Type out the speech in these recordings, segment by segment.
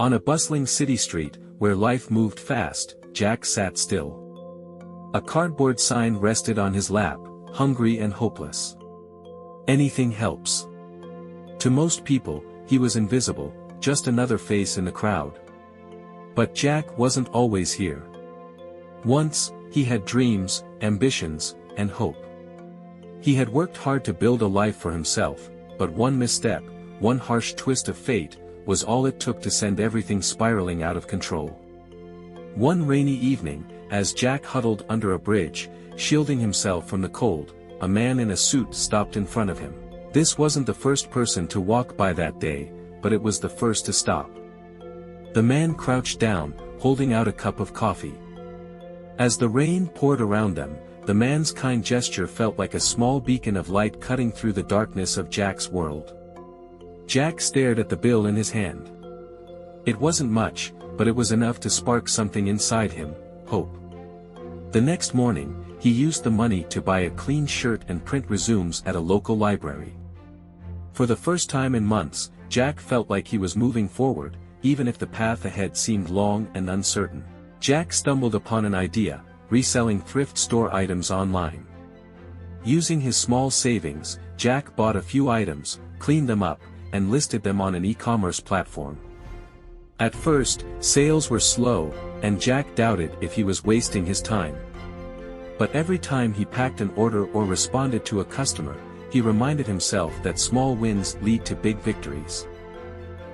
On a bustling city street, where life moved fast, Jack sat still. A cardboard sign rested on his lap, hungry and hopeless. Anything helps. To most people, he was invisible, just another face in the crowd. But Jack wasn't always here. Once, he had dreams, ambitions, and hope. He had worked hard to build a life for himself, but one misstep, one harsh twist of fate, was all it took to send everything spiraling out of control. One rainy evening, as Jack huddled under a bridge, shielding himself from the cold, a man in a suit stopped in front of him. This wasn't the first person to walk by that day, but it was the first to stop. The man crouched down, holding out a cup of coffee. As the rain poured around them, the man's kind gesture felt like a small beacon of light cutting through the darkness of Jack's world. Jack stared at the bill in his hand. It wasn't much, but it was enough to spark something inside him, hope. The next morning, he used the money to buy a clean shirt and print resumes at a local library. For the first time in months, Jack felt like he was moving forward, even if the path ahead seemed long and uncertain. Jack stumbled upon an idea, reselling thrift store items online. Using his small savings, Jack bought a few items, cleaned them up, and listed them on an e-commerce platform. At first, sales were slow, and Jack doubted if he was wasting his time. But every time he packed an order or responded to a customer, he reminded himself that small wins lead to big victories.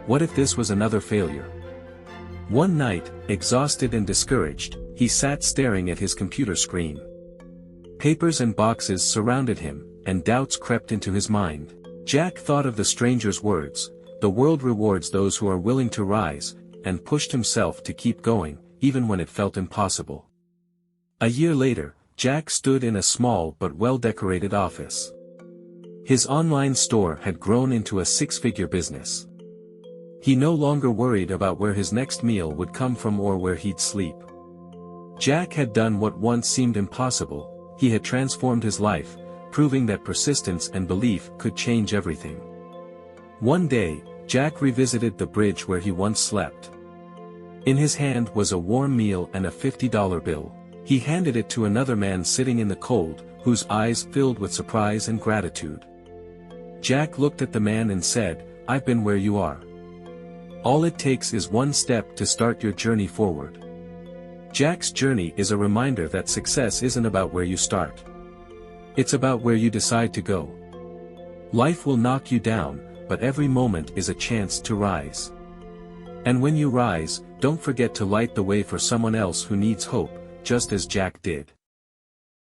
What if this was another failure? One night, exhausted and discouraged, he sat staring at his computer screen. Papers and boxes surrounded him, and doubts crept into his mind. Jack thought of the stranger's words, "The world rewards those who are willing to rise," and pushed himself to keep going, even when it felt impossible. A year later, Jack stood in a small but well-decorated office. His online store had grown into a six-figure business. He no longer worried about where his next meal would come from or where he'd sleep. Jack had done what once seemed impossible. He had transformed his life, proving that persistence and belief could change everything. One day, Jack revisited the bridge where he once slept. In his hand was a warm meal and a $50 bill. He handed it to another man sitting in the cold, whose eyes filled with surprise and gratitude. Jack looked at the man and said, "I've been where you are. All it takes is one step to start your journey forward." Jack's journey is a reminder that success isn't about where you start. It's about where you decide to go. Life will knock you down, but every moment is a chance to rise. And when you rise, don't forget to light the way for someone else who needs hope, just as Jack did.